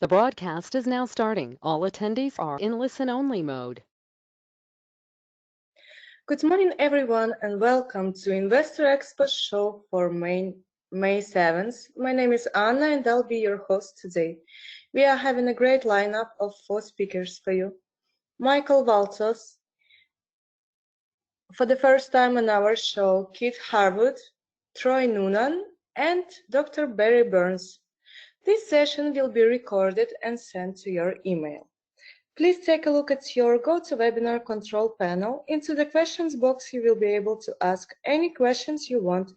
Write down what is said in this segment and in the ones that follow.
The broadcast is now starting. All attendees are in listen-only mode. Good morning, everyone, and welcome to Investor Expos show for May 7th. My name is Anna, and I'll be your host today. We are having a great lineup of 4 speakers for you. Michael Valtos, for the first time on our show, Keith Harwood, Troy Noonan, and Dr. Barry Burns. This session will be recorded and sent to your email. Please take a look at your GoToWebinar control panel. Into the questions box, you will be able to ask any questions you want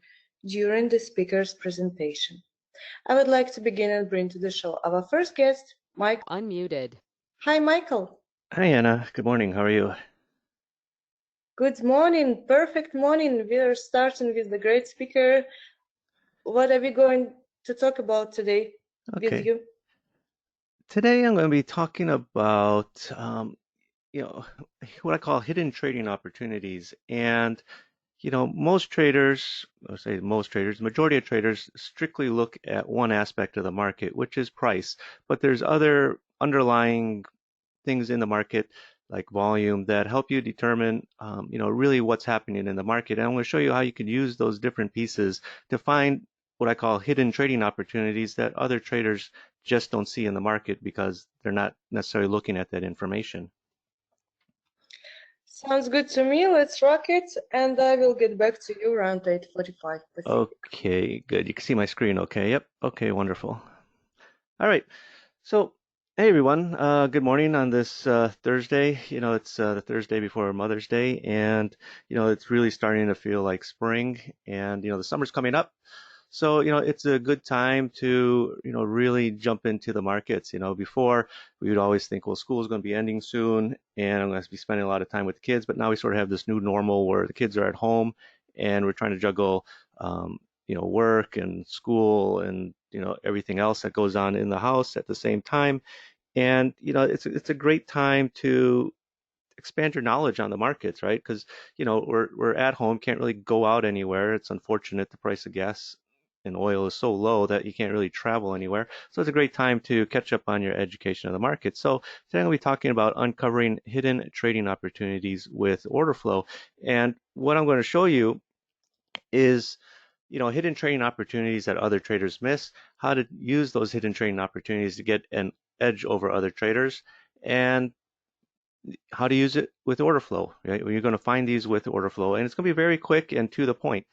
during the speaker's presentation. I would like to begin and bring to the show our first guest, Mike. Unmuted. Hi, Michael. Hi, Anna. Good morning. How are you? Good morning. Perfect morning. We are starting with the great speaker. What are we going to talk about today with you? Today I'm going to be talking about, what I call hidden trading opportunities. And, most traders, or say most traders, majority of traders strictly look at one aspect of the market, which is price. But there's other underlying things in the market like volume that help you determine, really what's happening in the market. And I'm going to show you how you can use those different pieces to find what I call hidden trading opportunities that other traders just don't see in the market because they're not necessarily looking at that information. Sounds good to me. Let's rock it, and I will get back to you around 8:45 Pacific. Okay, good. You can see my screen okay? Yep. Okay, wonderful. All right. So, hey everyone. Good morning on this Thursday. It's the Thursday before Mother's Day, and it's really starting to feel like spring, and the summer's coming up. So, it's a good time to, really jump into the markets. Before we would always think, well, school is going to be ending soon and I'm going to be spending a lot of time with the kids. But now we sort of have this new normal where the kids are at home and we're trying to juggle, work and school and, everything else that goes on in the house at the same time. And, it's a great time to expand your knowledge on the markets, right? Because we're at home, can't really go out anywhere. It's unfortunate the price of gas and oil is so low that you can't really travel anywhere. So it's a great time to catch up on your education of the market. So today I'm going to be talking about uncovering hidden trading opportunities with order flow. And what I'm going to show you is hidden trading opportunities that other traders miss, how to use those hidden trading opportunities to get an edge over other traders, and how to use it with order flow. Right? You're going to find these with order flow, and it's going to be very quick and to the point.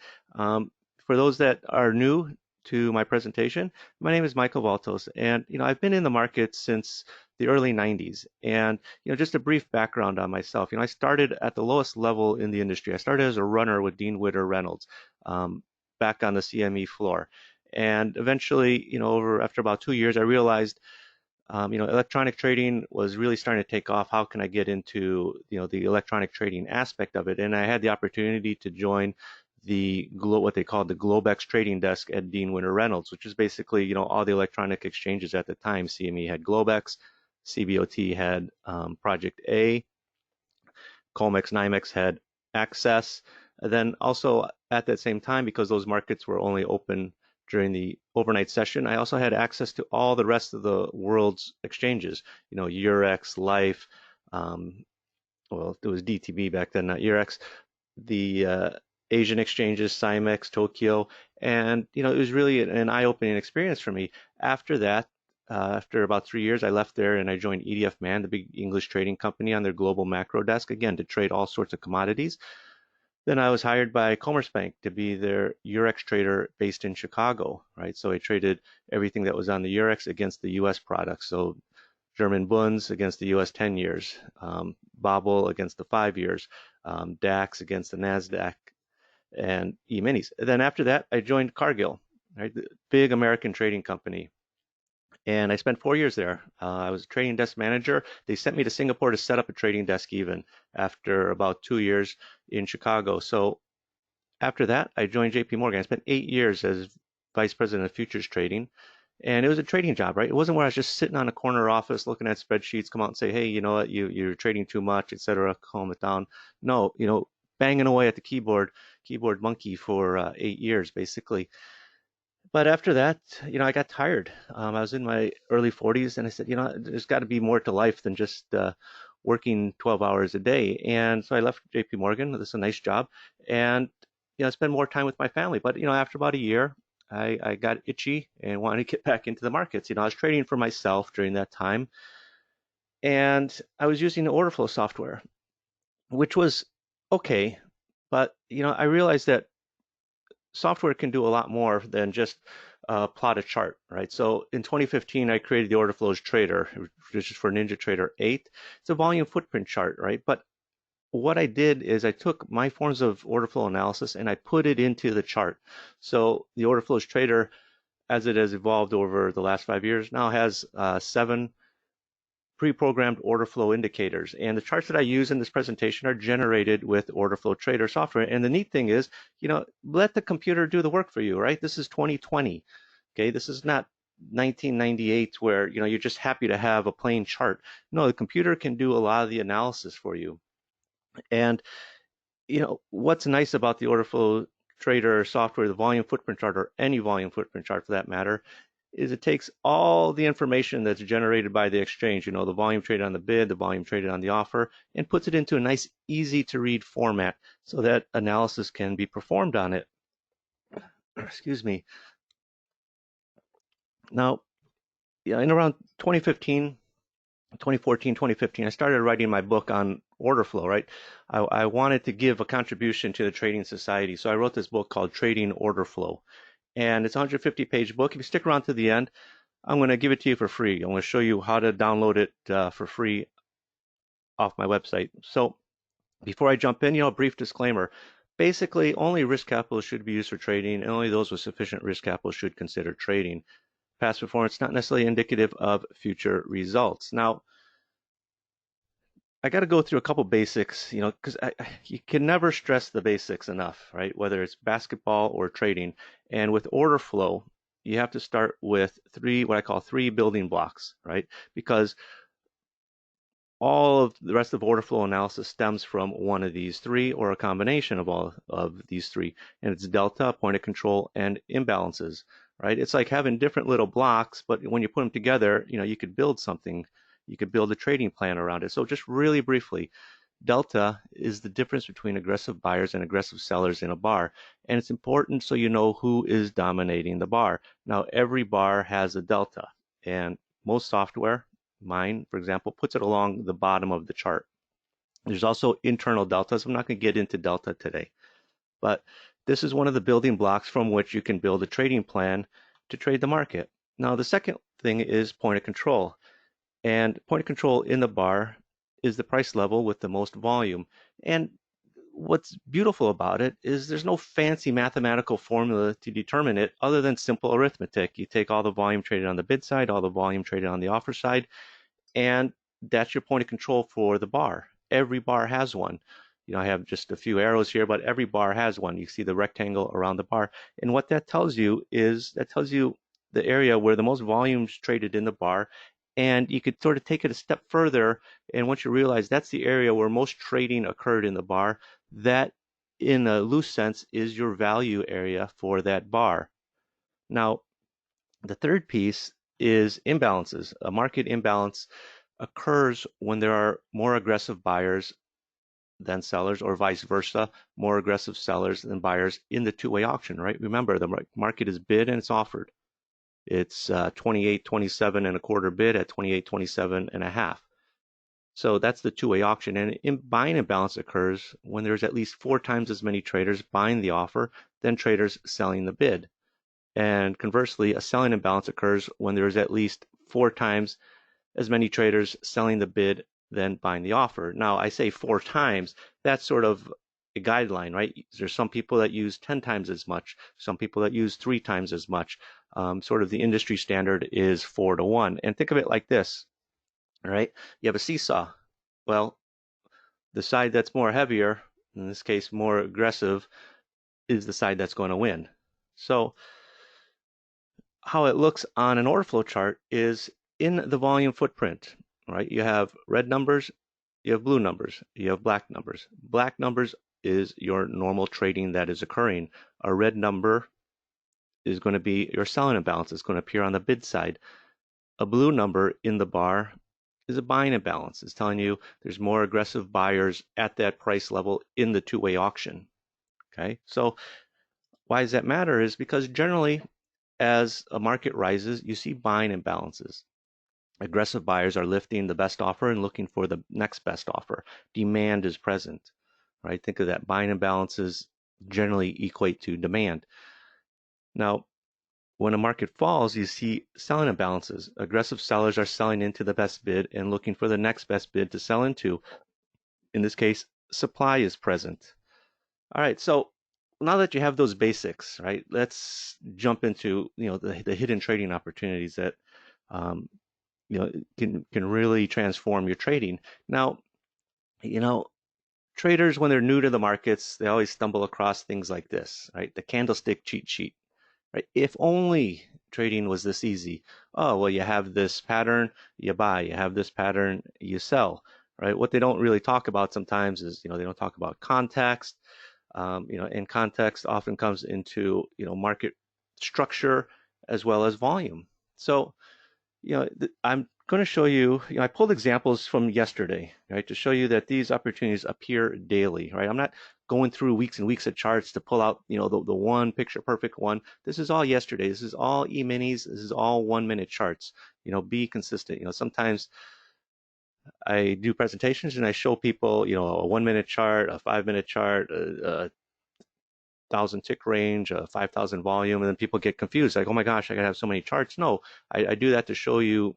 For those that are new to my presentation, my name is Michael Valtos, and I've been in the market since the early 90s. And just a brief background on myself. I started at the lowest level in the industry. I started as a runner with Dean Witter Reynolds, back on the CME floor. And eventually, after about 2 years, I realized electronic trading was really starting to take off. How can I get into, the electronic trading aspect of it? And I had the opportunity to join what they called the Globex trading desk at Dean Witter Reynolds, which is basically, all the electronic exchanges at the time. CME had Globex, CBOT had Project A, Comex, NYMEX had Access. And then also at that same time, because those markets were only open during the overnight session, I also had access to all the rest of the world's exchanges, Eurex, Life, well, it was DTB back then, not Eurex, the Asian exchanges, Cymex, Tokyo, and it was really an eye-opening experience for me. After that, after about 3 years, I left there and I joined EDF Man, the big English trading company, on their global macro desk, again, to trade all sorts of commodities. Then I was hired by Commerzbank to be their Eurex trader based in Chicago, right? So I traded everything that was on the Eurex against the US products. So German Bunds against the US 10 years, Babel against the 5 years, DAX against the NASDAQ, and E-minis. Then after that, I joined Cargill, right? The big American trading company. And I spent 4 years there. I was a trading desk manager. They sent me to Singapore to set up a trading desk even after about 2 years in Chicago. So after that, I joined JP Morgan. I spent 8 years as vice president of futures trading. And it was a trading job, right? It wasn't where I was just sitting on a corner office looking at spreadsheets, come out and say, hey, you know what, you're trading too much, et cetera, calm it down. No, banging away at the keyboard monkey for 8 years, basically. But after that, I got tired. I was in my early 40s, and I said, there's got to be more to life than just working 12 hours a day. And so I left JP Morgan. This is a nice job, and spend more time with my family. But after about a year, I got itchy and wanted to get back into the markets. I was trading for myself during that time, and I was using the Orderflow software, which was okay. But I realized that software can do a lot more than just plot a chart, right? So in 2015, I created the Orderflows Trader, which is for NinjaTrader 8. It's a volume footprint chart, right? But what I did is I took my forms of order flow analysis and I put it into the chart. So the Orderflows Trader, as it has evolved over the last 5 years, now has 7 pre-programmed order flow indicators. And the charts that I use in this presentation are generated with Orderflow Trader software. And the neat thing is, let the computer do the work for you, right? This is 2020. Okay, this is not 1998 where, you're just happy to have a plain chart. No, the computer can do a lot of the analysis for you. And what's nice about the Orderflow Trader software, the volume footprint chart, or any volume footprint chart for that matter, is it takes all the information that's generated by the exchange, the volume traded on the bid, the volume traded on the offer, and puts it into a nice, easy to read format so that analysis can be performed on it. Excuse me. Now, in around 2015, 2014, 2015, I started writing my book on order flow, right? I wanted to give a contribution to the trading society. So I wrote this book called Trading Order Flow. And it's a 150-page book. If you stick around to the end, I'm going to give it to you for free. I'm going to show you how to download it for free off my website. So before I jump in, a brief disclaimer. Basically, only risk capital should be used for trading, and only those with sufficient risk capital should consider trading. Past performance is not necessarily indicative of future results. Now, I got to go through a couple basics, because you can never stress the basics enough, right? Whether it's basketball or trading. And with order flow, you have to start with what I call three building blocks, right? Because all of the rest of order flow analysis stems from one of these three or a combination of all of these three. And it's delta, point of control, and imbalances, right? It's like having different little blocks, but when you put them together, you could build something. You could build a trading plan around it. So just really briefly, delta is the difference between aggressive buyers and aggressive sellers in a bar. And it's important so you know who is dominating the bar. Now, every bar has a delta, and most software, mine, for example, puts it along the bottom of the chart. There's also internal deltas. I'm not going to get into delta today, but this is one of the building blocks from which you can build a trading plan to trade the market. Now, the second thing is point of control. And point of control in the bar is the price level with the most volume. And what's beautiful about it is there's no fancy mathematical formula to determine it other than simple arithmetic. You take all the volume traded on the bid side, all the volume traded on the offer side, and that's your point of control for the bar. Every bar has one. I have just a few arrows here, but every bar has one. You see the rectangle around the bar. And what that tells you is the area where the most volume is traded in the bar. And you could sort of take it a step further. And once you realize that's the area where most trading occurred in the bar, that in a loose sense is your value area for that bar. Now, the third piece is imbalances. A market imbalance occurs when there are more aggressive buyers than sellers, or vice versa, more aggressive sellers than buyers in the two-way auction, right? Remember, the market is bid and it's offered. It's 28.27 and a quarter bid at 28.27 and a half. So that's the two-way auction. And buying imbalance occurs when there's at least 4 times as many traders buying the offer than traders selling the bid. And conversely, a selling imbalance occurs when there's at least 4 times as many traders selling the bid than buying the offer. Now, I say 4 times, that's sort of a guideline, right? There's some people that use 10 times as much, some people that use 3 times as much. Sort of the industry standard is 4 to 1. And think of it like this, all right? You have a seesaw. Well, the side that's more heavier, in this case more aggressive, is the side that's going to win. So how it looks on an order flow chart is in the volume footprint, right? You have red numbers, you have blue numbers, you have black numbers. Black numbers is your normal trading that is occurring. A red number is going to be your selling imbalance. It's going to appear on the bid side. A blue number in the bar is a buying imbalance. It's telling you there's more aggressive buyers at that price level in the two-way auction. Okay, so why does that matter is because generally as a market rises, you see buying imbalances. Aggressive buyers are lifting the best offer and looking for the next best offer. Demand is present, right? Think of that. Buying imbalances generally equate to demand. Now, when a market falls, you see selling imbalances. Aggressive sellers are selling into the best bid and looking for the next best bid to sell into. In this case, supply is present. All right, so now that you have those basics, right, let's jump into the hidden trading opportunities that um, can really transform your trading. Now, traders when they're new to the markets, they always stumble across things like this, right? The candlestick cheat sheet, right? If only trading was this easy. Oh, well, you have this pattern, you buy. You have this pattern, you sell, right? What they don't really talk about sometimes is, they don't talk about context. And context often comes into, market structure as well as volume. So, I'm going to show you, I pulled examples from yesterday, right, to show you that these opportunities appear daily, right? I'm not going through weeks and weeks of charts to pull out, the one picture perfect one. This is all yesterday. This is all E-minis. This is all 1 minute charts. Be consistent. Sometimes I do presentations and I show people, a 1 minute chart, a 5 minute chart, a 1,000 tick range, a 5,000 volume, and then people get confused, like, oh my gosh, I gotta have so many charts. No, I do that to show you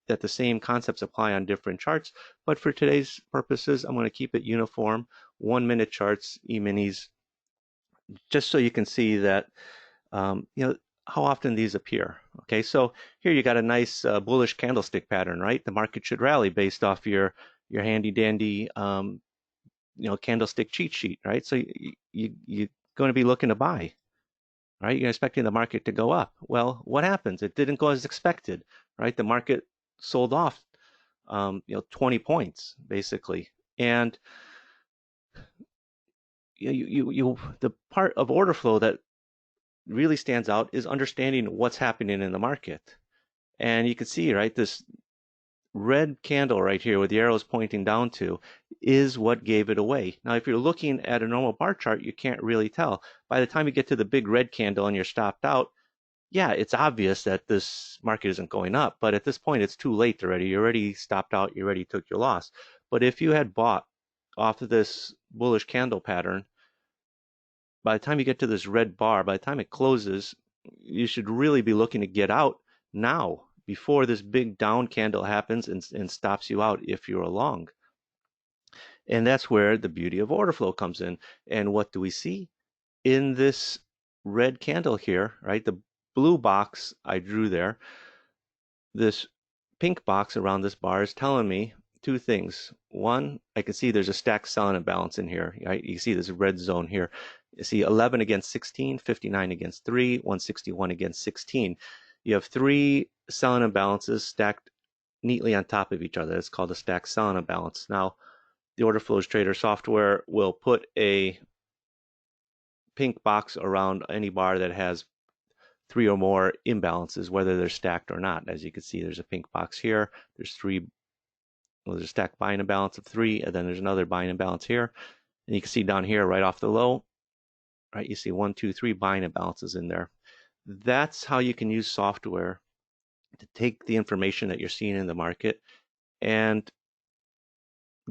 that the same concepts apply on different charts. But for today's purposes, I'm going to keep it uniform, 1 minute charts, E-minis, just so you can see that, how often these appear. Okay, so here you got a nice bullish candlestick pattern, right? The market should rally based off your handy dandy, candlestick cheat sheet, right? So you're going to be looking to buy, right? You're expecting the market to go up. Well, what happens? It didn't go as expected, right? The market sold off, 20 points basically. And the part of order flow that really stands out is understanding what's happening in the market. And you can see, right, this red candle right here with the arrows pointing down to is what gave it away. Now, if you're looking at a normal bar chart, you can't really tell. By the time you get to the big red candle and you're stopped out, yeah, it's obvious that this market isn't going up, but at this point it's too late already. You already stopped out, you already took your loss. But if you had bought off of this bullish candle pattern, by the time you get to this red bar, by the time it closes, you should really be looking to get out now before this big down candle happens and stops you out if you're long. And that's where the beauty of order flow comes in. And what do we see? In this red candle here, right? The blue box I drew there, this pink box around this bar is telling me two things. One, I can see there's a stacked selling imbalance in here, right? You see this red zone here. You see 11 against 16, 59 against 3, 161 against 16. You have three selling imbalances stacked neatly on top of each other. It's called a stacked selling imbalance. Now, the Orderflows Trader Software will put a pink box around any bar that has three or more imbalances, whether they're stacked or not. As you can see, there's a pink box here. There's three, well, there's a stacked buying imbalance of 3, and then there's another buying imbalance here. And you can see down here, right off the low, right, you see 1, 2, 3 buying imbalances in there. That's how you can use software to take the information that you're seeing in the market and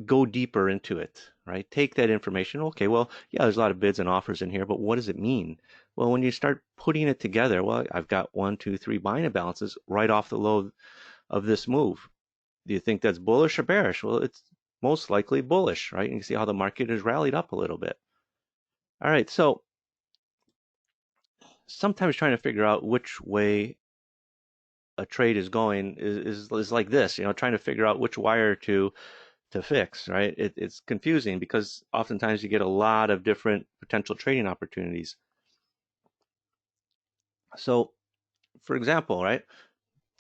go deeper into it, right? Take that information. Okay, well, yeah, there's a lot of bids and offers in here, but what does it mean? Well, when you start putting it together, well, I've got 1, 2, 3 buying imbalances right off the low of this move. Do you think that's bullish or bearish? Well, it's most likely bullish, right? And you can see how the market has rallied up a little bit. All right, so sometimes trying to figure out which way a trade is going is like this, trying to figure out which wire to fix, right? It's confusing because oftentimes you get a lot of different potential trading opportunities. So, for example, right,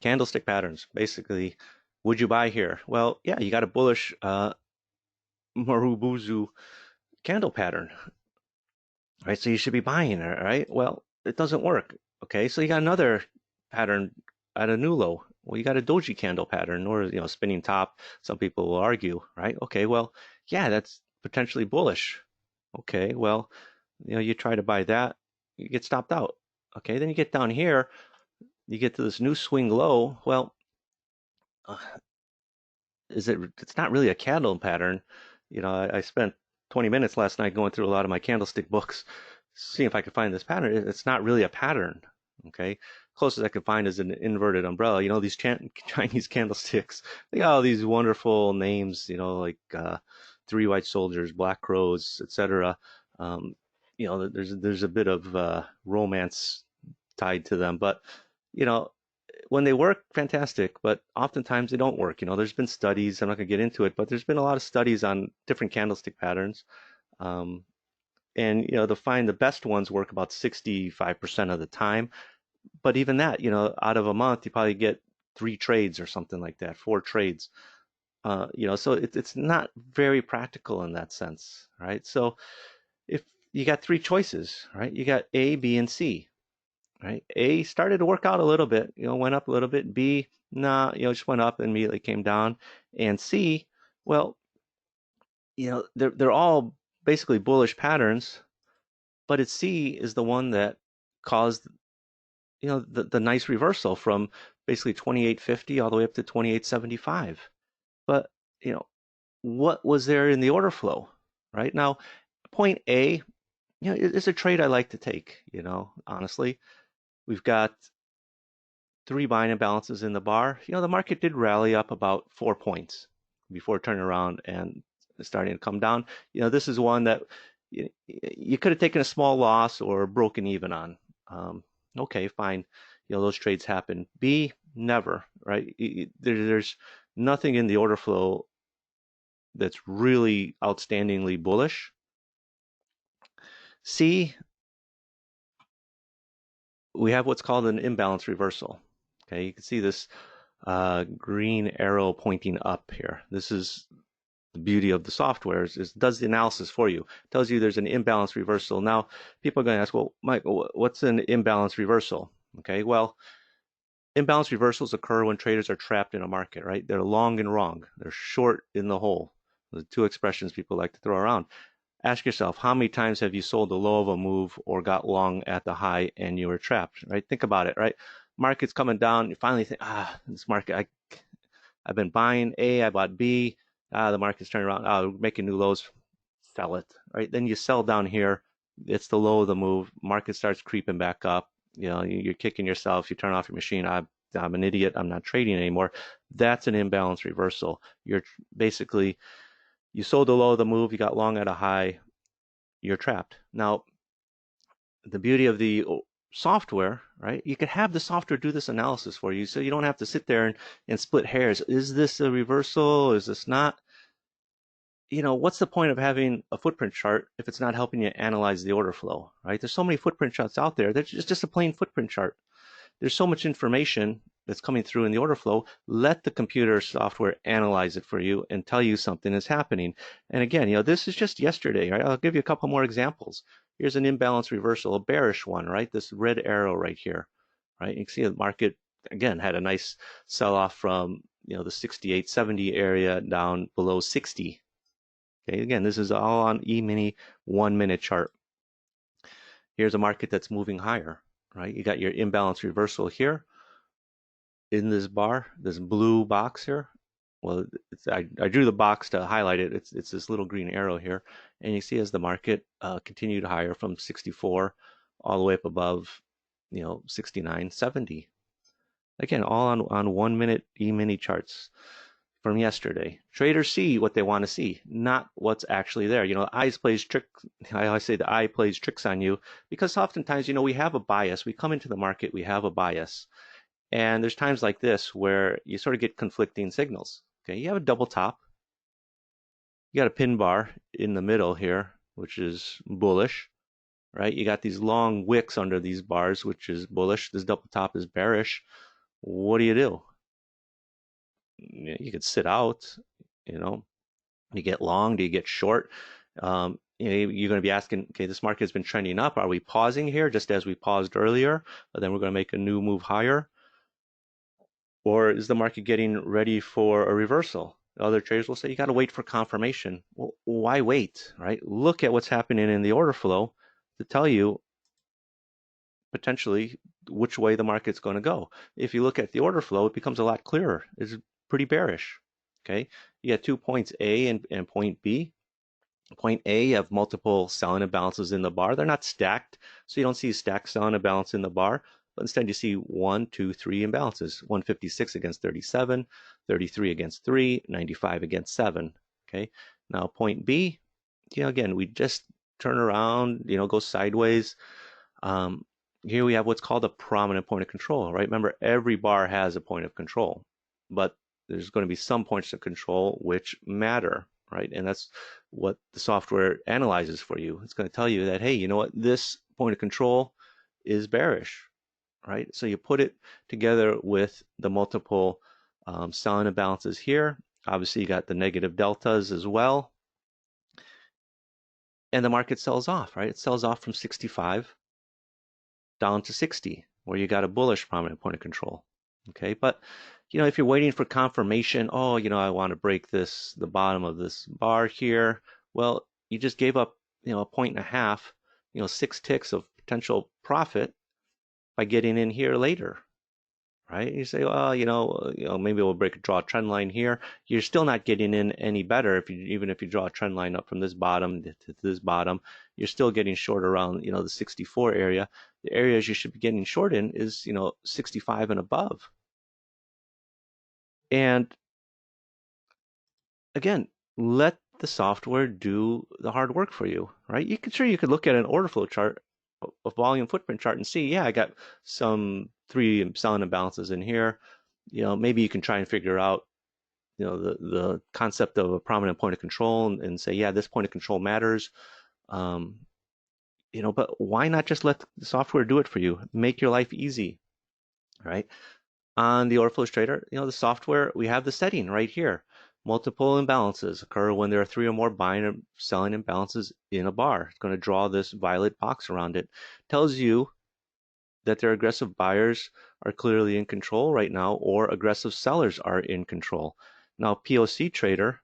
candlestick patterns. Basically, would you buy here? Well, yeah, you got a bullish Marubozu candle pattern, right? So you should be buying it, right? Well, it doesn't work. Okay, so you got another pattern at a new low. Well, you got a doji candle pattern or, spinning top. Some people will argue, right? Okay, well, yeah, that's potentially bullish. Okay, well, you try to buy that, you get stopped out. Okay, then you get down here, you get to this new swing low. Well, uh, it's not really a candle pattern. I spent 20 minutes last night going through a lot of my candlestick books, seeing if I could find this pattern. It's not really a pattern. Okay, closest I could find is an inverted umbrella. These Chinese candlesticks, they got all these wonderful names, like three white soldiers, black crows, etc. Um, there's a bit of romance tied to them, but you know when they work, fantastic, but oftentimes they don't work. There's been studies, I'm not going to get into it, but there's been a lot of studies on different candlestick patterns. Um, and, to find the best ones work about 65% of the time. But even that, out of a month, you probably get 3 trades or something like that, 4 trades. So it's not very practical in that sense, right? So if you got 3 choices, right? You got A, B, and C. Right? A started to work out a little bit, went up a little bit. B, nah, just went up and immediately came down. And C, well, they're all basically bullish patterns, but it's C is the one that caused, the nice reversal from basically 28.50 all the way up to 28.75. But, you know, what was there in the order flow, right? Now, point A, is a trade I like to take, honestly. We've got 3 buying imbalances in the bar. The market did rally up about 4 points before turning around and starting to come down. This is one that you could have taken a small loss or broken even on. Okay, fine. Those trades happen. B, never, right? There's nothing in the order flow that's really outstandingly bullish. C, we have what's called an imbalance reversal. Okay, you can see this green arrow pointing up here. This is the beauty of the software is it does the analysis for you. It tells you there's an imbalance reversal. Now, people are going to ask, well, Mike, what's an imbalance reversal? Okay, well, imbalance reversals occur when traders are trapped in a market, right? They're long and wrong. They're short in the hole. The 2 expressions people like to throw around. Ask yourself, how many times have you sold the low of a move or got long at the high and you were trapped, right? Think about it, right? Market's coming down. You finally think, this market, I've been buying A, I bought B, the market's turning around, making new lows, sell it, right? Then you sell down here, it's the low of the move, market starts creeping back up, you're kicking yourself, you turn off your machine, I'm an idiot, I'm not trading anymore. That's an imbalance reversal. You're basically, you sold the low of the move, you got long at a high, you're trapped. Now, the beauty of the software, right? You could have the software do this analysis for you, so you don't have to sit there and split hairs. Is this a reversal? Is this not? What's the point of having a footprint chart if it's not helping you analyze the order flow, right? There's so many footprint charts out there. There's just a plain footprint chart. There's so much information that's coming through in the order flow. Let the computer software analyze it for you and tell you something is happening. And again, this is just yesterday, right? I'll give you a couple more examples. Here's an imbalance reversal, a bearish one, right? This red arrow right here, right? You can see the market, again, had a nice sell-off from, the 68, 70 area down below 60. Okay, again, this is all on E-mini 1-minute chart. Here's a market that's moving higher, right? You got your imbalance reversal here in this bar, this blue box here. Well, I drew the box to highlight it. It's this little green arrow here, and you see as the market continued higher from 64 all the way up above, 69, 70. Again, all on 1-minute E-mini charts from yesterday. Traders see what they want to see, not what's actually there. The eyes plays trick. I always say the eye plays tricks on you because oftentimes, we have a bias. We come into the market, we have a bias. And there's times like this where you sort of get conflicting signals. Okay, you have a double top. You got a pin bar in the middle here, which is bullish, right? You got these long wicks under these bars, which is bullish. This double top is bearish. What do? You could sit out, you get long, do you get short? you're going to be asking, okay, this market has been trending up. Are we pausing here just as we paused earlier? But then we're going to make a new move higher. Or is the market getting ready for a reversal? Other traders will say you got to wait for confirmation. Well, why wait, right? Look at what's happening in the order flow to tell you potentially which way the market's going to go. If you look at the order flow, it becomes a lot clearer. It's pretty bearish. Okay, you got 2 points A and point B. Point A, you have multiple selling imbalances in the bar. They're not stacked, so you don't see stacked selling imbalance in the bar, but instead you see 1, 2, 3 imbalances. 156 against 37, 33 against 3, 95 against 7. Okay, now point B, again, we just turn around, go sideways. Here we have what's called a prominent point of control, right? Remember, every bar has a point of control, but there's going to be some points of control which matter, right? And that's what the software analyzes for you. It's going to tell you that, hey, you know what? This point of control is bearish, right? So you put it together with the multiple selling imbalances here. Obviously, you got the negative deltas as well. And the market sells off, right? It sells off from 65 down to 60, where you got a bullish prominent point of control. Okay, but if you're waiting for confirmation, oh, I want to break the bottom of this bar here. Well, you just gave up, a point and a half, 6 ticks of potential profit by getting in here later, right? You say, well, maybe we'll draw a trend line here. You're still not getting in any better even if you draw a trend line up from this bottom to this bottom. You're still getting short around, the 64 area. The areas you should be getting short in is, 65 and above. And again, let the software do the hard work for you, right? You could look at an order flow chart, a volume footprint chart, and see, yeah, I got some 3 selling imbalances in here. Maybe you can try and figure out, the concept of a prominent point of control and say, yeah, this point of control matters. But why not just let the software do it for you? Make your life easy, right? On the Orderflows Trader, the software, we have the setting right here. Multiple imbalances occur when there are 3 or more buying or selling imbalances in a bar. It's going to draw this violet box around it. Tells you that their aggressive buyers are clearly in control right now, or aggressive sellers are in control. Now, POC Trader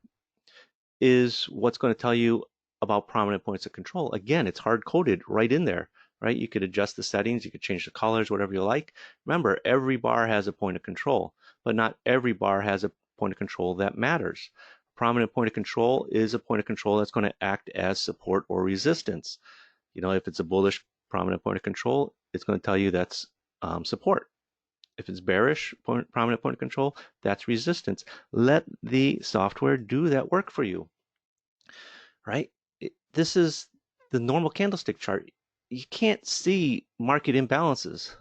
is what's going to tell you about prominent points of control. Again, it's hard-coded right in there, right? You could adjust the settings, you could change the colors, whatever you like. Remember, every bar has a point of control, but not every bar has a point of control that matters. Prominent point of control is a point of control that's going to act as support or resistance. If it's a bullish prominent point of control, it's going to tell you that's support. If it's bearish prominent point of control, that's resistance. Let the software do that work for you, right? This is the normal candlestick chart. You can't see market imbalances,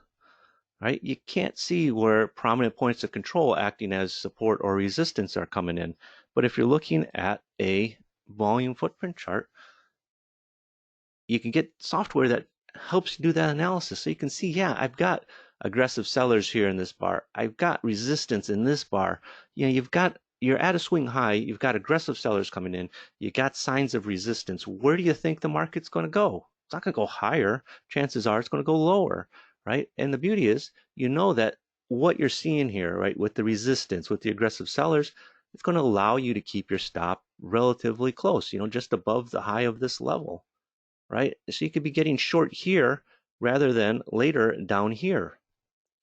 right? You can't see where prominent points of control acting as support or resistance are coming in. But if you're looking at a volume footprint chart, you can get software that helps you do that analysis. So you can see, yeah, I've got aggressive sellers here in this bar. I've got resistance in this bar. You're at a swing high. You've got aggressive sellers coming in. You got signs of resistance. Where do you think the market's going to go? It's not going to go higher. Chances are it's going to go lower, right? And the beauty is, that what you're seeing here, right, with the resistance, with the aggressive sellers, it's going to allow you to keep your stop relatively close, just above the high of this level, right? So you could be getting short here rather than later down here,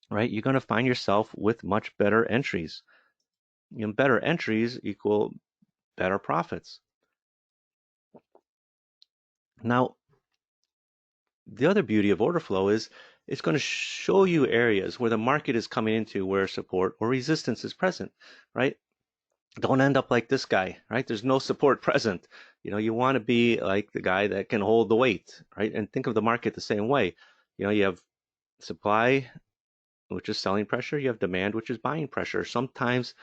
right? You're going to find yourself with much better entries. Better entries equal better profits. Now, the other beauty of order flow is it's going to show you areas where the market is coming into where support or resistance is present, right? Don't end up like this guy, right? There's no support present. You want to be like the guy that can hold the weight, right? And think of the market the same way. You have supply, which is selling pressure. You have demand, which is buying pressure. Sometimes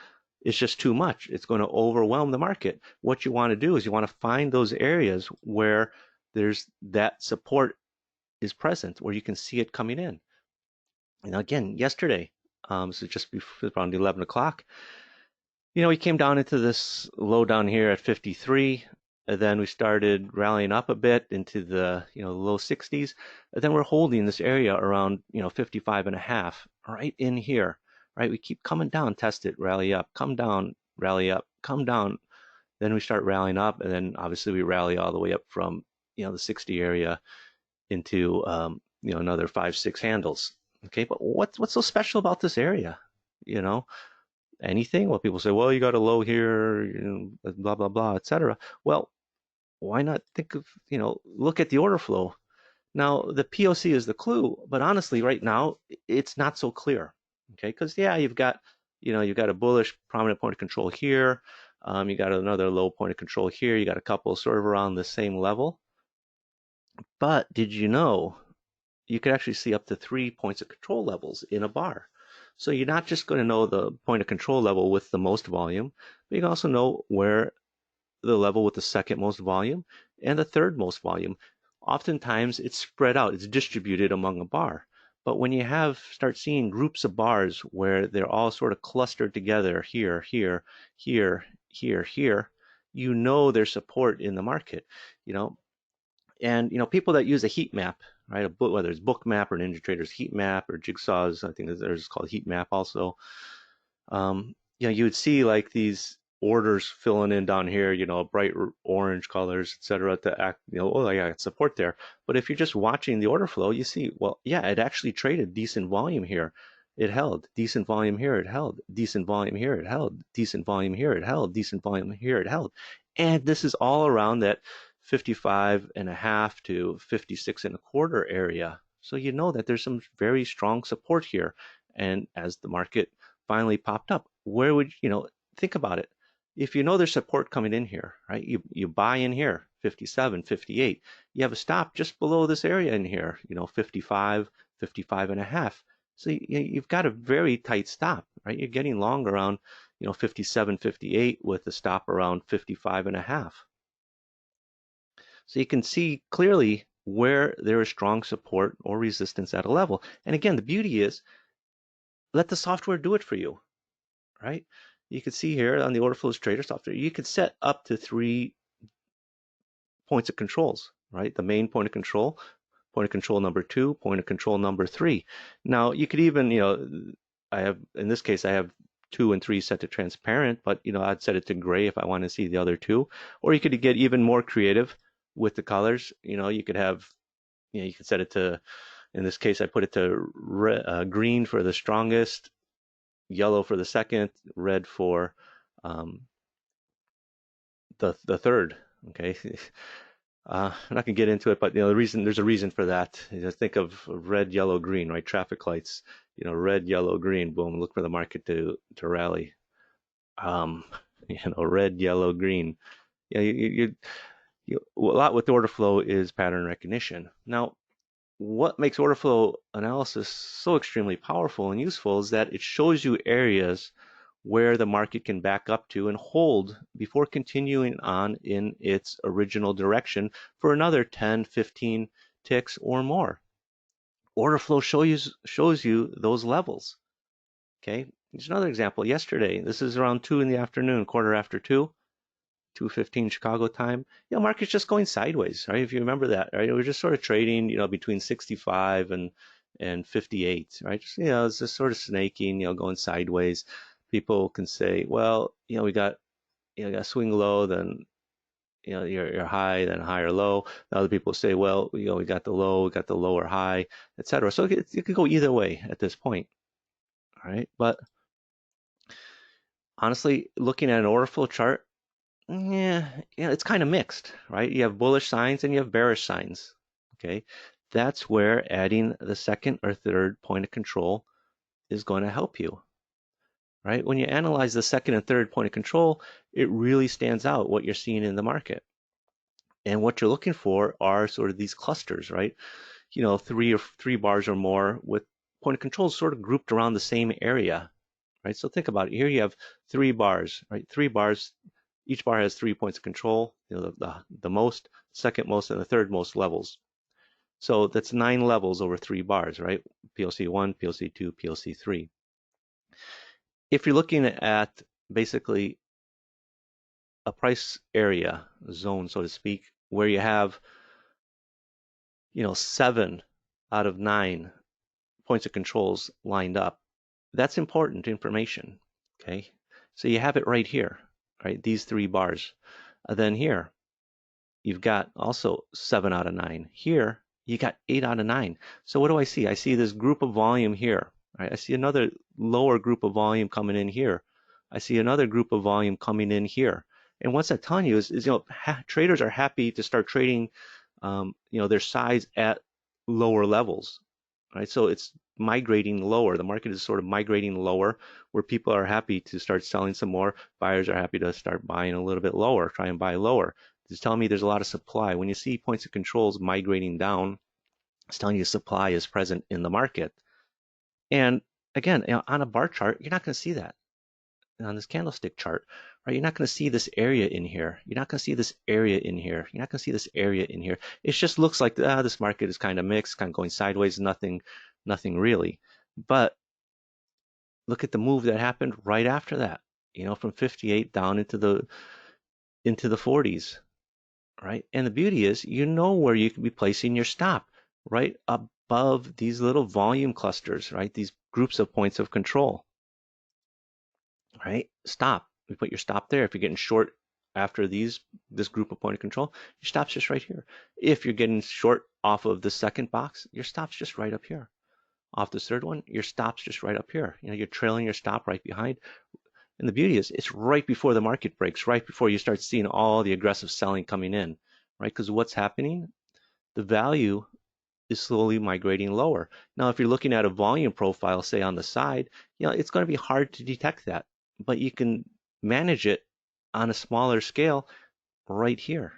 it's just too much. It's going to overwhelm the market. What you want to do is you want to find those areas where there's that support is present, where you can see it coming in. Again, yesterday, so just before, around 11 o'clock, we came down into this low down here at 53. and then we started rallying up a bit into the low 60s, and then we're holding this area around 55 and a half, right in here, right? We keep coming down, test it, rally up, come down, rally up, come down, then we start rallying up, and then obviously we rally all the way up from the 60 area into another 5-6 handles. Okay, but what's so special about this area? You know, anything? Well, people say, well, you got a low here, blah blah blah, etc. Well, why not think of look at the order flow. Now the POC is the clue, but honestly, right now it's not so clear. Okay, because yeah, you've got a bullish prominent point of control here. You got another low point of control here. You got a couple sort of around the same level. But did you know you could actually see up to 3 points of control levels in a bar? So you're not just going to know the point of control level with the most volume, but you can also know where the level with the second most volume and the third most volume. Oftentimes it's spread out, it's distributed among a bar. But when you start seeing groups of bars where they're all sort of clustered together here, here, here, here, here, you know there's support in the market. You know, and people that use a heat map, right? Whether it's Bookmap or NinjaTrader's heat map or Jigsaw's, I think there's called heat map also. You would see like these orders filling in down here, bright orange colors, etc. to act, oh yeah, support there. But if you're just watching the order flow, you see, well, yeah, it actually traded decent volume here. It held decent volume here. It held decent volume here. It held decent volume here. It held decent volume here. It held, and this is all around that 55 and a half to 56 and a quarter area. So you know that there's some very strong support here. And as the market finally popped up, where would think about it? If you know there's support coming in here, right? You buy in here, 57, 58. You have a stop just below this area in here, 55, 55 and a half. So you've got a very tight stop, right? You're getting long around, 57, 58 with a stop around 55 and a half. So you can see clearly where there is strong support or resistance at a level. And again, the beauty is let the software do it for you, right? You can see here on the Orderflows Trader Software, you can set up to 3 points of controls, right? The main point of control number 2, point of control number 3. Now you could even, in this case, I have 2 and 3 set to transparent, but I'd set it to gray if I want to see the other 2. Or you could get even more creative with the colors. You could have, you could set it to, in this case, I put it to green for the strongest, yellow for the second, red for the third. Okay. I'm not gonna get into it, but there's a reason for that. Think of red, yellow, green, right? Traffic lights, red, yellow, green, boom, look for the market to rally. Red, yellow, green. A lot with order flow is pattern recognition. Now, what makes order flow analysis so extremely powerful and useful is that it shows you areas where the market can back up to and hold before continuing on in its original direction for another 10, 15 ticks or more. Order flow shows you those levels. Okay, here's another example. Yesterday, this is around 2 in the afternoon, quarter after 2. 2:15 Chicago time, market's just going sideways, right? If you remember that, right? We're just sort of trading, between 65 and 58, right? Just, it's just sort of snaking, going sideways. People can say, well, we got, got swing low, then, your high, then higher low. Other people say, well, we got the low, we got the lower high, etc. So it could go either way at this point, all right? But honestly, looking at an order flow chart, yeah, it's kind of mixed, right? You have bullish signs and you have bearish signs. Okay, that's where adding the second or third point of control is going to help you, right? When you analyze the second and third point of control, it really stands out what you're seeing in the market. And what you're looking for are sort of these clusters, right? 3 bars or more with point of controls sort of grouped around the same area, right? So think about it. Here you have 3 bars, right? 3 bars. Each bar has 3 points of control, the most, second most, and the third most levels. So that's 9 levels over 3 bars, right? PLC 1, PLC 2, PLC 3. If you're looking at basically a price area zone, so to speak, where you have, 7 out of 9 points of controls lined up, that's important information. Okay, so you have it right here, right? These 3 bars. Then here, you've got also 7 out of 9. Here, you got 8 out of 9. So what do I see? I see this group of volume here. Right? I see another lower group of volume coming in here. I see another group of volume coming in here. And what's that telling you is traders are happy to start trading, their size at lower levels, right? So it's migrating lower. The market is sort of migrating lower, where people are happy to start selling some more. Buyers are happy to start buying a little bit lower, try and buy lower. It's telling me there's a lot of supply. When you see points of controls migrating down, it's telling you supply is present in the market. And again, on a bar chart, you're not going to see that. And on this candlestick chart, right? You're not going to see this area in here. You're not going to see this area in here. You're not going to see this area in here. It just looks like this market is kind of mixed, kind of going sideways, nothing really. But look at the move that happened right after that. From 58 down into the 40s, right? And the beauty is, where you can be placing your stop, right above these little volume clusters, right? These groups of points of control, right? Stop. You put your stop there. If you're getting short after this group of point of control, your stop's just right here. If you're getting short off of the second box, your stop's just right up here. Off the third one, your stop's just right up here. You're trailing your stop right behind. And the beauty is, it's right before the market breaks, right before you start seeing all the aggressive selling coming in, right? Because what's happening? The value is slowly migrating lower. Now, if you're looking at a volume profile, say on the side, it's going to be hard to detect that, but you can manage it on a smaller scale right here,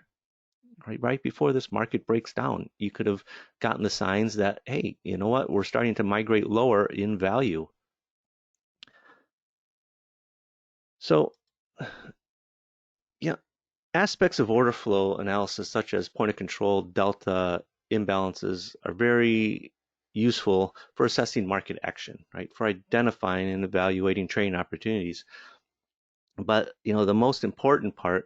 right before this market breaks down. You could have gotten the signs that, hey, you know what? We're starting to migrate lower in value. So, aspects of order flow analysis, such as point of control, delta, imbalances, are very useful for assessing market action, right? For identifying and evaluating trading opportunities. But, the most important part,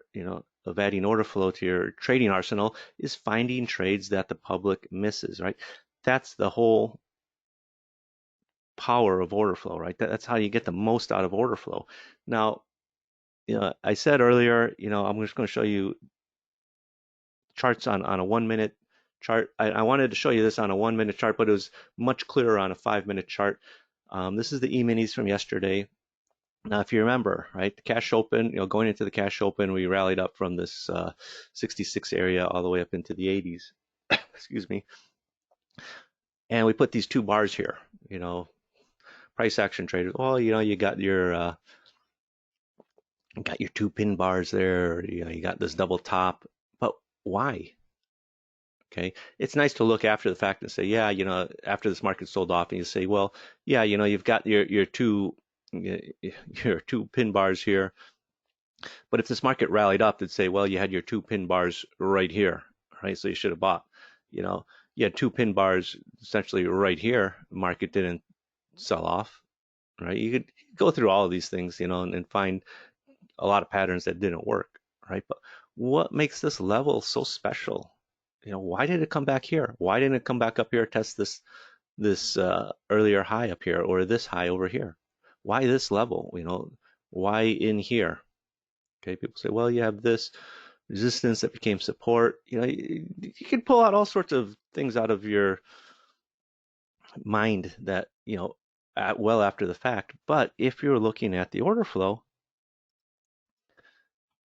of adding order flow to your trading arsenal is finding trades that the public misses, right? That's the whole power of order flow, right? That's how you get the most out of order flow. Now, I said earlier, I'm just going to show you charts on a 1 minute chart. I wanted to show you this on a 1 minute chart, but it was much clearer on a 5 minute chart. This is the E-minis from yesterday. Now, if you remember, right, the cash open, going into the cash open, we rallied up from this 66 area all the way up into the 80s. Excuse me. And we put these 2 bars here, price action traders. Well, you got your 2 pin bars there. You got this double top. But why? Okay, it's nice to look after the fact and say, yeah, after this market sold off, and you say, well, yeah, you've got your 2 pin bars here. But if this market rallied up, they'd say, well, you had your 2 pin bars right here, right? So you should have bought. You had 2 pin bars essentially right here. The market didn't sell off, right? You could go through all of these things, and find a lot of patterns that didn't work, right? But what makes this level so special? Why did it come back here? Why didn't it come back up here, test this earlier high up here, or this high over here? Why this level? Why in here? Okay, people say, well, you have this resistance that became support. You can pull out all sorts of things out of your mind that, well after the fact. But if you're looking at the order flow,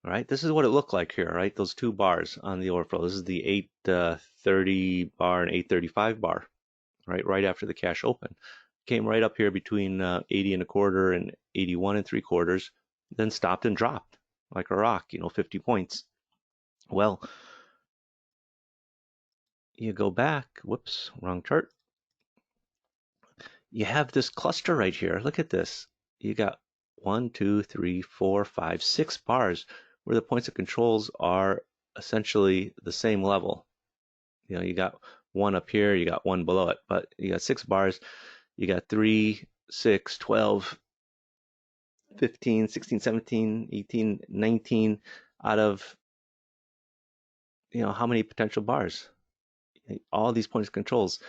all right, this is what it looked like here, right? Those 2 bars on the order flow. This is the 830 bar and 835 bar, right after the cash open. Came right up here between 80 and a quarter and 81 and 3/4, then stopped and dropped like a rock, 50 points. Well, you go back, whoops, wrong chart. You have this cluster right here. Look at this. You got 1, 2, 3, 4, 5, 6 bars where the points of controls are essentially the same level. You got 1 up here, you got 1 below it, but you got 6 bars. You got 3, 6, 12, 15, 16, 17, 18, 19, out of, how many potential bars? All these points of controls,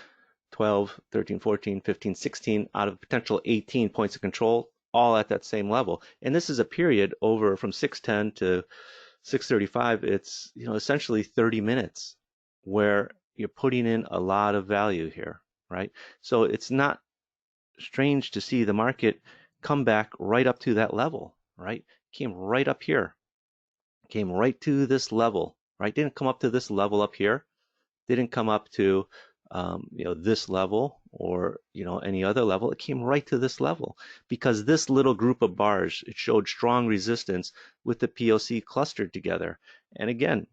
12, 13, 14, 15, 16 out of potential 18 points of control, all at that same level. And this is a period over from 610 to 635. It's, essentially 30 minutes where you're putting in a lot of value here, right? So it's not strange to see the market come back right up to that level, right? Came right up here, came right to this level, right? Didn't come up to this level up here, didn't come up to this level or any other level. It came right to this level because this little group of bars, it showed strong resistance with the POC clustered together. And again,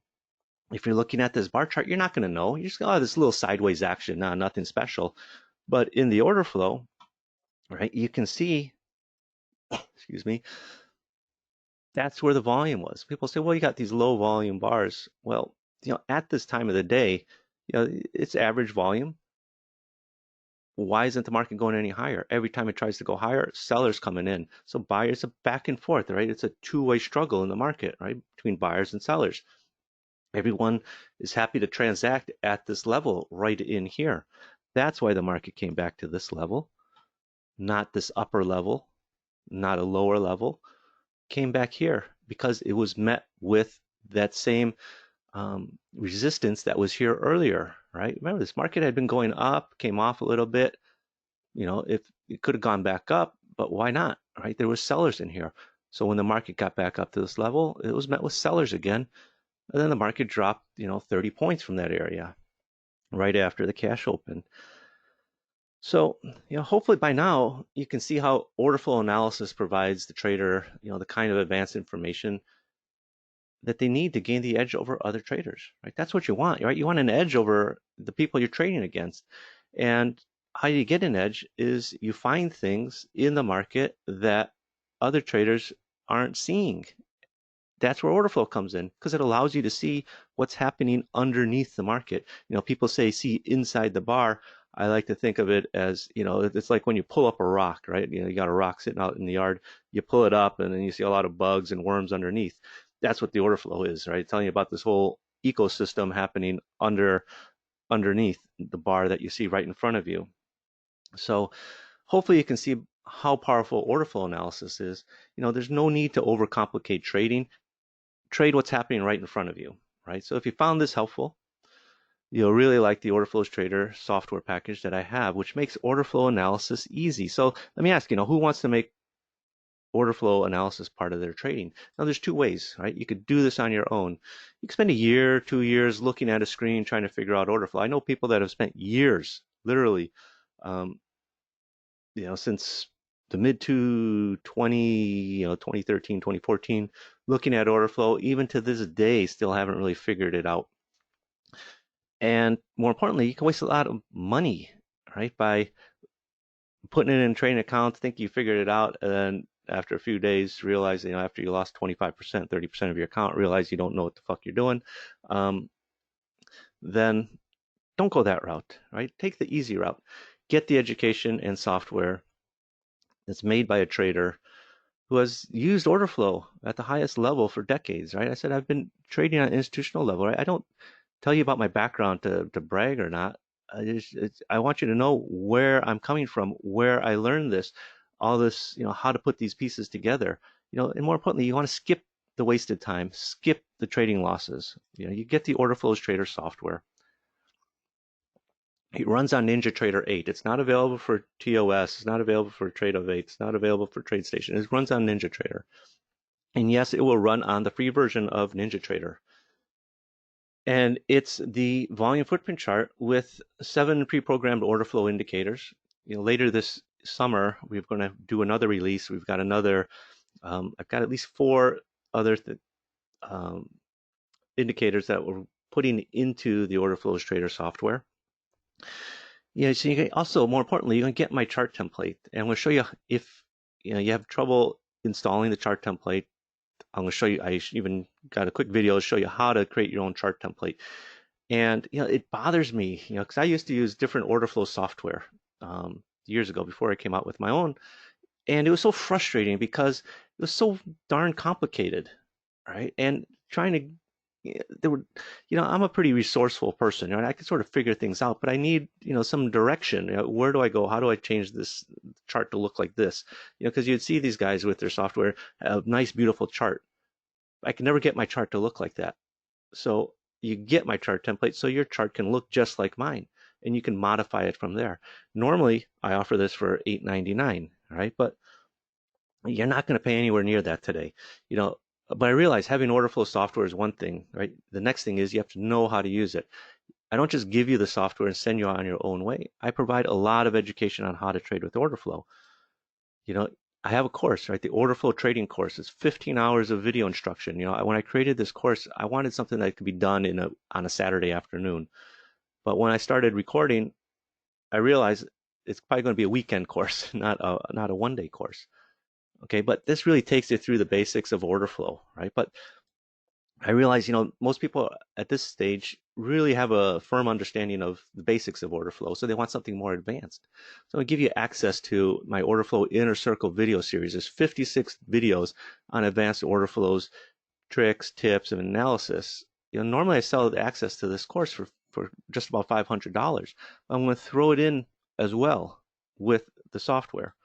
if you're looking at this bar chart, you're not going to know. You just go, oh, this little sideways action, nothing special. But in the order flow, right, you can see, excuse me, that's where the volume was. People say, well, you got these low volume bars. Well, at this time of the day, it's average volume. Why isn't the market going any higher? Every time it tries to go higher, sellers coming in. So buyers are back and forth, right? It's a two-way struggle in the market, right? Between buyers and sellers. Everyone is happy to transact at this level right in here. That's why the market came back to this level, not this upper level, not a lower level. Came back here because it was met with that same resistance that was here earlier, right? Remember, this market had been going up, came off a little bit. If it could have gone back up, but why not, right? There was sellers in here. So when the market got back up to this level, it was met with sellers again. And then the market dropped, 30 points from that area right after the cash opened. So, hopefully by now you can see how order flow analysis provides the trader, the kind of advanced information that they need to gain the edge over other traders, right? That's what you want, right? You want an edge over the people you're trading against. And how you get an edge is you find things in the market that other traders aren't seeing. That's where order flow comes in because it allows you to see what's happening underneath the market. People say see inside the bar. I like to think of it as, it's like when you pull up a rock, right? You got a rock sitting out in the yard, you pull it up and then you see a lot of bugs and worms underneath. That's what the order flow is, right? Telling you about this whole ecosystem happening underneath the bar that you see right in front of you. So hopefully you can see how powerful order flow analysis is. There's no need to overcomplicate trading. Trade what's happening right in front of you, right? So if you found this helpful, you'll really like the Orderflows Trader software package that I have, which makes order flow analysis easy. So let me ask, who wants to make order flow analysis part of their trading? Now there's two ways, right? You could do this on your own. You can spend a year, 2 years looking at a screen trying to figure out order flow. I know people that have spent years, literally, since the mid to 2013, 2014, looking at order flow, even to this day, still haven't really figured it out. And more importantly, you can waste a lot of money, right? By putting it in trading accounts, think you figured it out, and then after a few days, realize, after you lost 25%, 30% of your account, realize you don't know what the fuck you're doing. Then don't go that route, right? Take the easy route. Get the education and software that's made by a trader who has used order flow at the highest level for decades, right? I said I've been trading on institutional level, right? I don't tell you about my background to brag or not. I want you to know where I'm coming from, where I learned this, all this, how to put these pieces together, and more importantly, you want to skip the wasted time, skip the trading losses. You get the Orderflows Trader software. It runs on NinjaTrader 8. It's not available for TOS. It's not available for Trade of 8. It's not available for TradeStation. It runs on NinjaTrader. And yes, it will run on the free version of NinjaTrader. And it's the volume footprint chart with 7 pre-programmed order flow indicators. Later this summer, we're going to do another release. We've got another, I've got at least 4 other indicators that we're putting into the Orderflows Trader software. So you can also, more importantly, you can get my chart template, and I'm going to show you if you have trouble installing the chart template. I'm going to show you. I even got a quick video to show you how to create your own chart template. And it bothers me, because I used to use different order flow software years ago before I came out with my own, and it was so frustrating because it was so darn complicated, right? And trying to, there were, I'm a pretty resourceful person, and I can sort of figure things out, but I need, some direction. Where do I go? How do I change this chart to look like this? Because you'd see these guys with their software, a nice, beautiful chart. I can never get my chart to look like that. So you get my chart template so your chart can look just like mine, and you can modify it from there. Normally, I offer this for $8.99, all right? But you're not going to pay anywhere near that today. You know, but I realize having order flow software is one thing, right? The next thing is you have to know how to use it. I don't just give you the software and send you on your own way. I provide a lot of education on how to trade with order flow. You know, I have a course, right? The order flow trading course. It's 15 hours of video instruction. When I created this course, I wanted something that could be done on a Saturday afternoon. But when I started recording, I realized it's probably going to be a weekend course, not a one-day course. Okay, but this really takes you through the basics of order flow, right? But I realize, most people at this stage really have a firm understanding of the basics of order flow, so they want something more advanced. So I give you access to my order flow inner circle video series. There's 56 videos on advanced order flows, tricks, tips, and analysis. Normally I sell access to this course for just about $500. I'm going to throw it in as well with the software.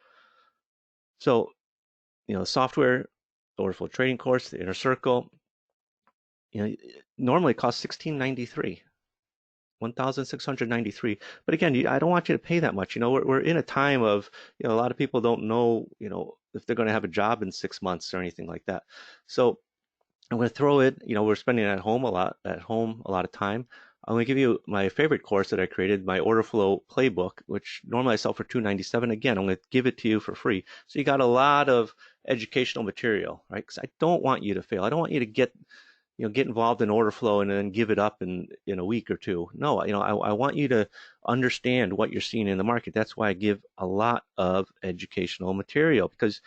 So, the software, the order flow trading course, the inner circle, normally it costs $1,693, $1,693. But again, I don't want you to pay that much. We're in a time of, a lot of people don't know, if they're going to have a job in 6 months or anything like that. So I'm going to throw it, we're spending at home a lot of time. I'm going to give you my favorite course that I created, my order flow playbook, which normally I sell for $297. Again, I'm going to give it to you for free. So you got a lot of educational material, right? Because I don't want you to fail. I don't want you to get involved in order flow and then give it up in a week or two. No, I want you to understand what you're seeing in the market. That's why I give a lot of educational material, because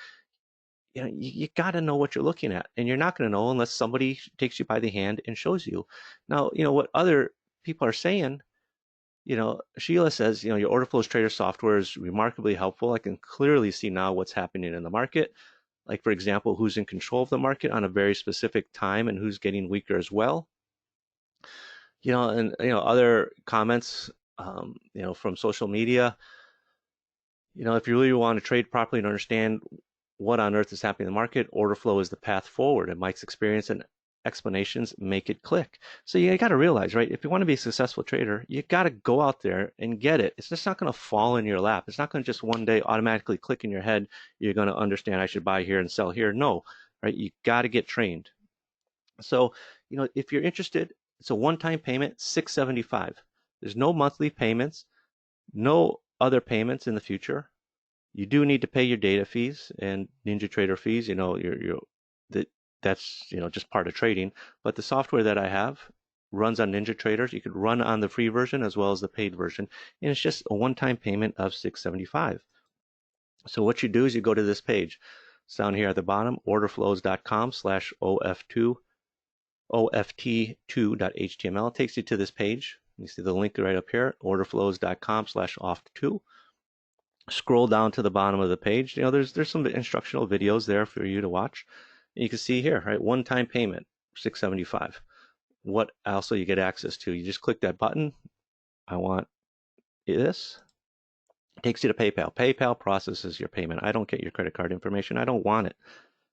you got to know what you're looking at, and you're not going to know unless somebody takes you by the hand and shows you. Now, what other people are saying, Sheila says, your Orderflows Trader software is remarkably helpful. I can clearly see now what's happening in the market. Like, for example, who's in control of the market on a very specific time and who's getting weaker as well. And other comments, from social media. If you really want to trade properly and understand what on earth is happening in the market, order flow is the path forward. And Mike's experience and explanations make it click. So you got to realize, right? If you want to be a successful trader, you got to go out there and get it. It's just not going to fall in your lap. It's not going to just one day automatically click in your head. You're going to understand I should buy here and sell here. No, right? You got to get trained. So, if you're interested, it's a one-time payment, $675. There's no monthly payments, no other payments in the future. You do need to pay your data fees and NinjaTrader fees. That's just part of trading. But the software that I have runs on NinjaTrader. You could run on the free version as well as the paid version, and it's just a one-time payment of $675. So what you do is you go to this page. It's down here at the bottom, orderflows.com/OF2, OFT2.html. It takes you to this page. You see the link right up here, orderflows.com/OFT2. Scroll down to the bottom of the page. There's some instructional videos there for you to watch. And you can see here, right? One-time payment, $675. What also you get access to? You just click that button. I want this. It takes you to PayPal. PayPal processes your payment. I don't get your credit card information. I don't want it.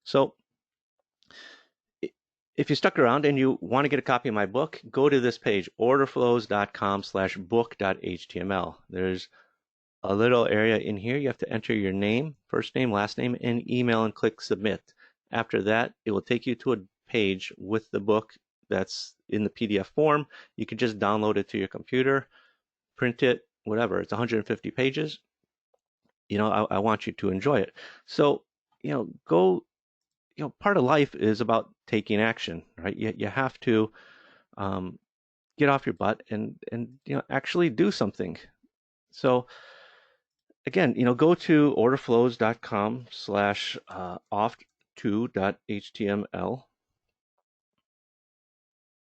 So if you stuck around and you want to get a copy of my book, go to this page, orderflows.com/book.html. There's a little area in here. You have to enter your name, first name, last name, and email, and click submit. After that, it will take you to a page with the book that's in the PDF form. You can just download it to your computer, print it, whatever. It's 150 pages. I want you to enjoy it. So, go, part of life is about taking action, right? You have to get off your butt and actually do something. So, again, go to orderflows.com/oft2.html,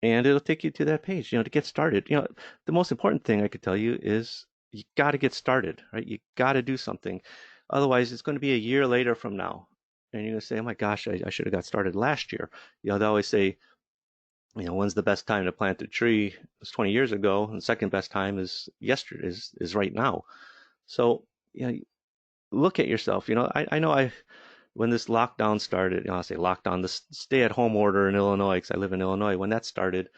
and it'll take you to that page, to get started. The most important thing I could tell you is you got to get started, right? You got to do something. Otherwise, it's going to be a year later from now, and you're going to say, oh my gosh, I should have got started last year. They always say, when's the best time to plant a tree? It was 20 years ago, and the second best time is yesterday, is right now. So, look at yourself. I know when this lockdown started, I'll say lockdown, this stay-at-home order in Illinois, because I live in Illinois, when that started,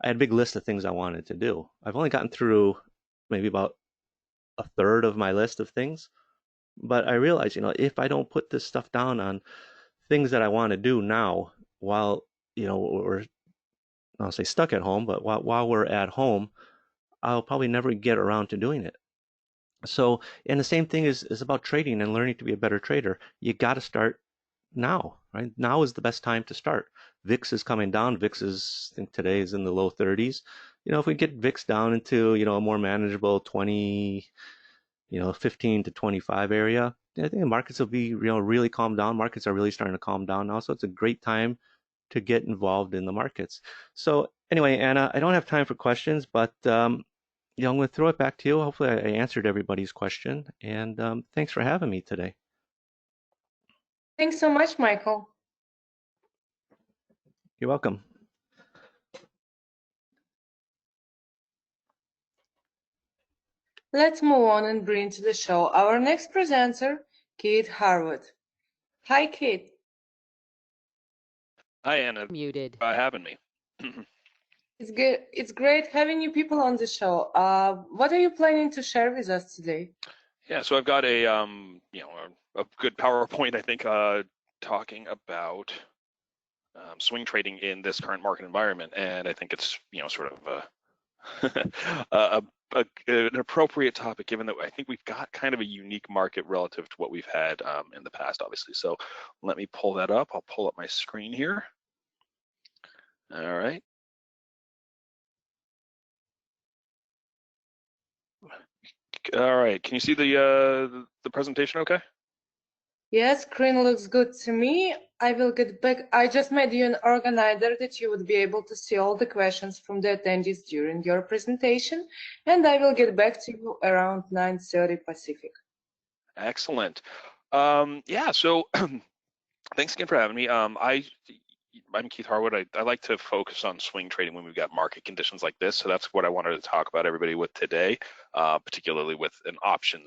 I had a big list of things I wanted to do. I've only gotten through maybe about a third of my list of things, but I realized, if I don't put this stuff down on things that I want to do now, while, we're, I'll say stuck at home, but while we're at home, I'll probably never get around to doing it. So, and the same thing is about trading and learning to be a better trader. You got to start now, right? Now is the best time to start. VIX is coming down. VIX is, I think today is in the low 30s. If we get VIX down into, a more manageable 20, 15 to 25 area, I think the markets will be, really calm down. Markets are really starting to calm down now. So it's a great time to get involved in the markets. So anyway, Anna, I don't have time for questions, but I'm going to throw it back to you. Hopefully, I answered everybody's question, and thanks for having me today. Thanks so much, Michael. You're welcome. Let's move on and bring to the show our next presenter, Keith Harwood. Hi, Keith. Hi, Anna. Muted. Thanks for having me. It's good. It's great having you people on the show. What are you planning to share with us today? Yeah, so I've got a good PowerPoint, I think, talking about swing trading in this current market environment, and I think it's sort of an appropriate topic, given that I think we've got kind of a unique market relative to what we've had in the past, obviously. So let me pull that up. I'll pull up my screen here. All right. All right. Can you see the presentation? Okay. Yes, screen looks good to me. I will get back. I just made you an organizer that you would be able to see all the questions from the attendees during your presentation, and I will get back to you around 9:30 Pacific. Excellent. Yeah, so thanks again for having me. I'm Keith Harwood. I like to focus on swing trading when we've got market conditions like this. So that's what I wanted to talk about everybody with today, particularly with an options